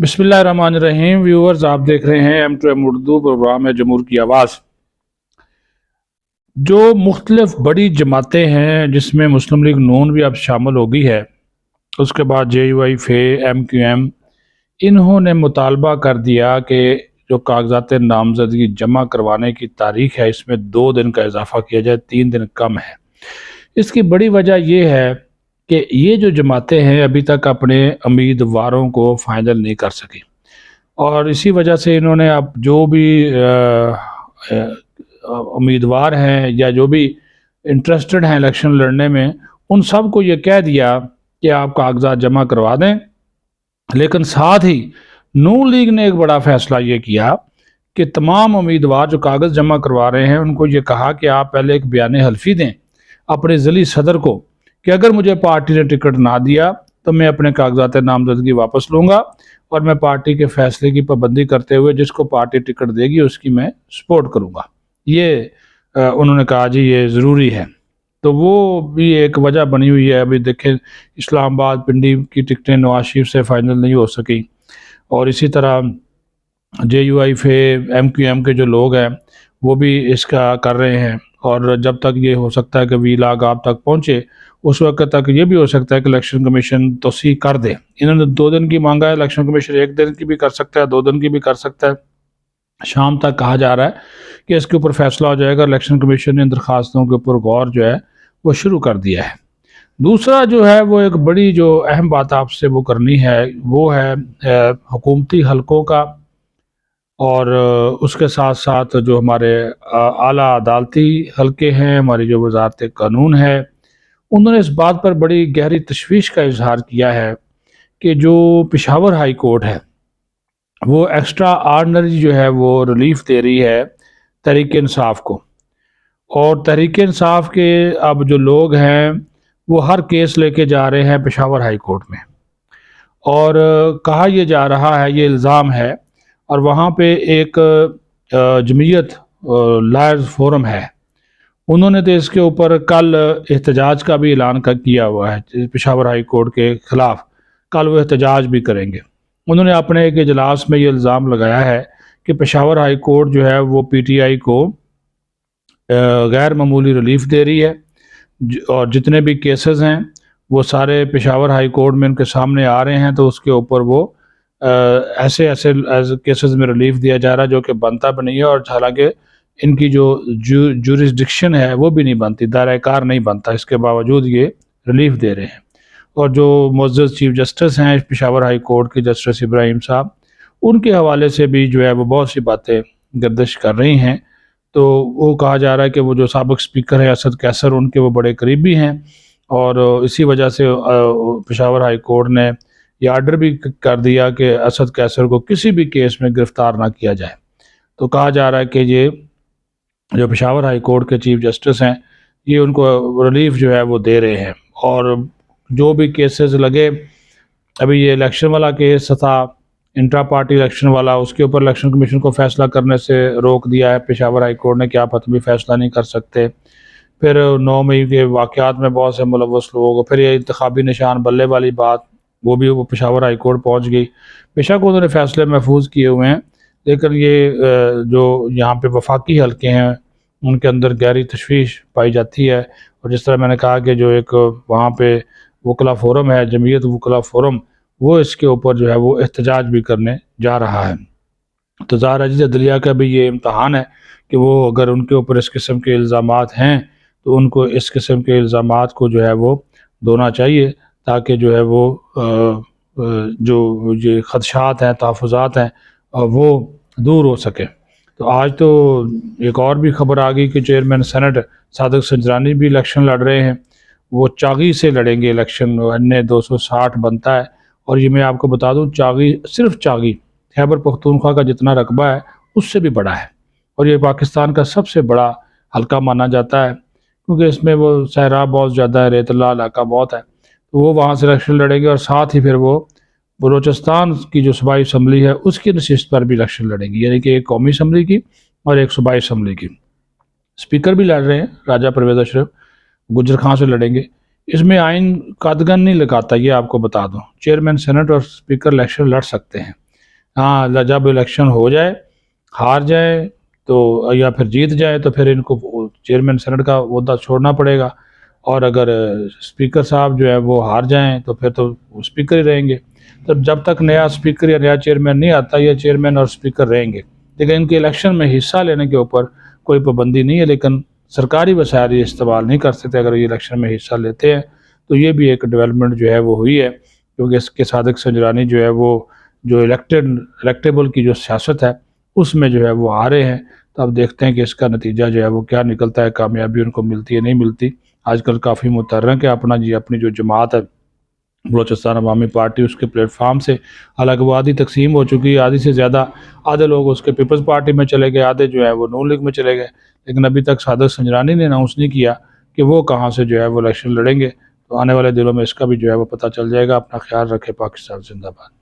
बिस्मिल्लाहिर्रहमानिर्रहीम। व्यूअर्स, आप देख रहे हैं M2M उर्दू, प्रोग्राम है जमहूर की आवाज़। जो मुख्तलिफ बड़ी जमातें हैं जिसमें मुस्लिम लीग नून भी अब शामिल हो गई है, उसके बाद JUI, फे, MQM, इन्होंने मुतालबा कर दिया कि जो कागजात नामजदगी जमा करवाने की तारीख है इसमें 2 दिन का इजाफ़ा किया जाए, 3 दिन कम है। इसकी बड़ी वजह यह है कि ये जो जमातें हैं अभी तक अपने उम्मीदवारों को फाइनल नहीं कर सकी, और इसी वजह से इन्होंने अब जो भी उम्मीदवार हैं या जो भी इंटरेस्टेड हैं इलेक्शन लड़ने में, उन सब को ये कह दिया कि आप कागजात जमा करवा दें। लेकिन साथ ही नून लीग ने एक बड़ा फैसला ये किया कि तमाम उम्मीदवार जो कागज़ जमा करवा रहे हैं उनको ये कहा कि आप पहले एक बयान हल्फी दें अपने ज़िली सदर को कि अगर मुझे पार्टी ने टिकट ना दिया तो मैं अपने कागजात नामजदगी वापस लूँगा और मैं पार्टी के फैसले की पाबंदी करते हुए जिसको पार्टी टिकट देगी उसकी मैं सपोर्ट करूँगा। ये उन्होंने कहा जी ये ज़रूरी है। तो वो भी एक वजह बनी हुई है। अभी देखें, इस्लामाबाद पिंडी की टिकटें नवाज शरीफ से फाइनल नहीं हो सकी, और इसी तरह JUI, फे, MQM के जो लोग हैं वो भी इसका कर रहे हैं, और जब तक ये हो सकता है कि वीलाग आप तक पहुँचे उस वक्त तक ये भी हो सकता है कि इलेक्शन कमीशन तोसी कर दे। इन्होंने 2 दिन की मांगा है, इलेक्शन कमीशन 1 दिन की भी कर सकता है, 2 दिन की भी कर सकता है। शाम तक कहा जा रहा है कि इसके ऊपर फैसला हो जाएगा। इलेक्शन कमीशन ने दरखास्तों के ऊपर गौर जो है वो शुरू कर दिया है। दूसरा जो है वो एक बड़ी जो अहम बात आपसे वो करनी है वो है हुकूमती हलकों का, और उसके साथ साथ जो हमारे आला अदालती हलके हैं, हमारी जो वजारत कानून है, उन्होंने इस बात पर बड़ी गहरी तशवीश का इजहार किया है कि जो पेशावर हाई कोर्ट है वो एक्स्ट्रा आर्डनरी जो है वो रिलीफ दे रही है तहरीक इंसाफ को, और तहरीक इंसाफ के अब जो लोग हैं वो हर केस लेके जा रहे हैं पेशावर हाई कोर्ट में, और कहा यह जा रहा है, ये इल्ज़ाम है, और वहाँ पे एक जमीयत लॉयर्स फोरम है, उन्होंने तो इसके ऊपर कल एहतजाज का भी ऐलान किया हुआ है पेशावर हाई कोर्ट के ख़िलाफ़। कल वो एहतजाज भी करेंगे। उन्होंने अपने एक इजलास में ये इल्ज़ाम लगाया है कि पेशावर हाई कोर्ट जो है वो PTI को गैर मामूली रिलीफ दे रही है, और जितने भी केसेस हैं वो सारे पेशावर हाई कोर्ट में उनके सामने आ रहे हैं, तो उसके ऊपर वो ऐसे ऐसे केसेस में रिलीफ दिया जा रहा है जो कि बनता भी नहीं है, और हालांकि इनकी जो जुरिस्डिक्शन है वो भी नहीं बनती, दायरा-ए-कार नहीं बनता, इसके बावजूद ये रिलीफ दे रहे हैं। और जो मुअज़्ज़ज़ चीफ जस्टिस हैं पेशावर हाई कोर्ट के जस्टिस इब्राहिम साहब, उनके हवाले से भी जो है वो बहुत सी बातें गर्दिश कर रही हैं। तो वो कहा जा रहा है कि वो जो साबिक़ स्पीकर है असद कैसर, उनके वो बड़े करीबी हैं, और इसी वजह से पेशावर हाई कोर्ट ने ये आर्डर भी कर दिया कि असद कैसर को किसी भी केस में गिरफ़्तार ना किया जाए। तो कहा जा रहा है कि ये जो पेशावर हाई कोर्ट के चीफ जस्टिस हैं ये उनको रिलीफ जो है वो दे रहे हैं, और जो भी केसेस लगे, अभी ये इलेक्शन वाला केस था, इंट्रा पार्टी इलेक्शन वाला, उसके ऊपर इलेक्शन कमीशन को फैसला करने से रोक दिया है पेशावर हाई कोर्ट ने कि आप हतमी फैसला नहीं कर सकते। फिर 9 मई के वाक़यात में बहुत से मुलव्वस लोग, फिर ये इंतखाबी निशान बल्ले वाली बात, वो भी वो पेशावर हाई कोर्ट पहुँच गई। बेशक उन्होंने फैसले महफूज किए हुए हैं, लेकिन ये जो यहाँ पे वफाकी हलके हैं उनके अंदर गहरी तशवीश पाई जाती है। और जिस तरह मैंने कहा कि जो एक वहाँ पे वकला फोरम है, जमीयत वकला फोरम, वो इसके ऊपर जो है वो एहतजाज भी करने जा रहा है। तो ज़ाहिर है अदलिया का भी ये इम्तहान है कि वो अगर उनके ऊपर इस किस्म के इल्ज़ामात हैं तो उनको इस किस्म के इल्ज़ामात को जो है वो धोना चाहिए, ताकि जो है वो जो ये ख़दशात हैं, तहफ़्फ़ुज़ात हैं, वो दूर हो सके। तो आज तो एक और भी खबर आ गई कि चेयरमैन सेनेट सादिक संजरानी भी इलेक्शन लड़ रहे हैं। वो चागी से लड़ेंगे इलेक्शन, अन्य 260 बनता है, और ये मैं आपको बता दूं चागी, सिर्फ चागी खैबर पख्तूनख्वा का जितना रकबा है उससे भी बड़ा है, और ये पाकिस्तान का सबसे बड़ा हलका माना जाता है, क्योंकि इसमें वो सहरा बहुत ज़्यादा है, रेतला इलाका बहुत है। तो वो वहाँ से इलेक्शन लड़ेंगे, और साथ ही फिर वो बलूचिस्तान की जो सूबाई असम्बली है उसकी नशिस्त पर भी इलेक्शन लड़ेंगी, यानी कि एक कौमी असम्बली की और एक सूबाई असम्बली की। स्पीकर भी लड़ रहे हैं, राजा परवेज़ अशरफ गुजर खां से लड़ेंगे। इसमें आइन कादगन नहीं लगाता, ये आपको बता दूं, चेयरमैन सेनेट और स्पीकर इलेक्शन लड़ सकते हैं, ہاں جب الیکشن ہو جائے، ہار جائے تو یا پھر جیت جائے تو پھر ان کو چیئرمین سینٹ کا عہدہ چھوڑنا پڑے گا، اور اگر اسپیکر صاحب جو ہے وہ ہار جائیں تو پھر تو اسپیکر ہی رہیں گے۔ تو جب تک نیا اسپیکر یا نیا چیئرمین نہیں آتا، یہ چیئرمین اور اسپیکر رہیں گے، لیکن ان کے الیکشن میں حصہ لینے کے اوپر کوئی پابندی نہیں ہے، لیکن سرکاری وسائل یہ استعمال نہیں کر سکتے اگر یہ الیکشن میں حصہ لیتے ہیں۔ تو یہ بھی ایک ڈیولپمنٹ جو ہے وہ ہوئی ہے، کیونکہ اس کے صادق سنجرانی جو ہے وہ جو الیکٹیبل کی جو سیاست ہے اس میں جو ہے وہ آ رہے ہیں۔ تو اب دیکھتے ہیں کہ اس کا نتیجہ جو ہے وہ کیا نکلتا ہے، کامیابی ان کو ملتی ہے نہیں ملتی۔ آج کل کافی متحرک ہے اپنی جو جماعت ہے بلوچستان عوامی پارٹی، اس کے پلیٹ فارم سے الگوادی تقسیم ہو چکی ہے، آدھی سے زیادہ آدھے لوگ اس کے پیپلز پارٹی میں چلے گئے، آدھے جو ہے وہ نون لیگ میں چلے گئے، لیکن ابھی تک صادق سنجرانی نے اناؤنس نہیں کیا کہ وہ کہاں سے جو ہے وہ الیکشن لڑیں گے۔ تو آنے والے دنوں میں اس کا بھی جو ہے وہ پتہ چل جائے گا۔ اپنا خیال رکھے۔ پاکستان زندہ باد۔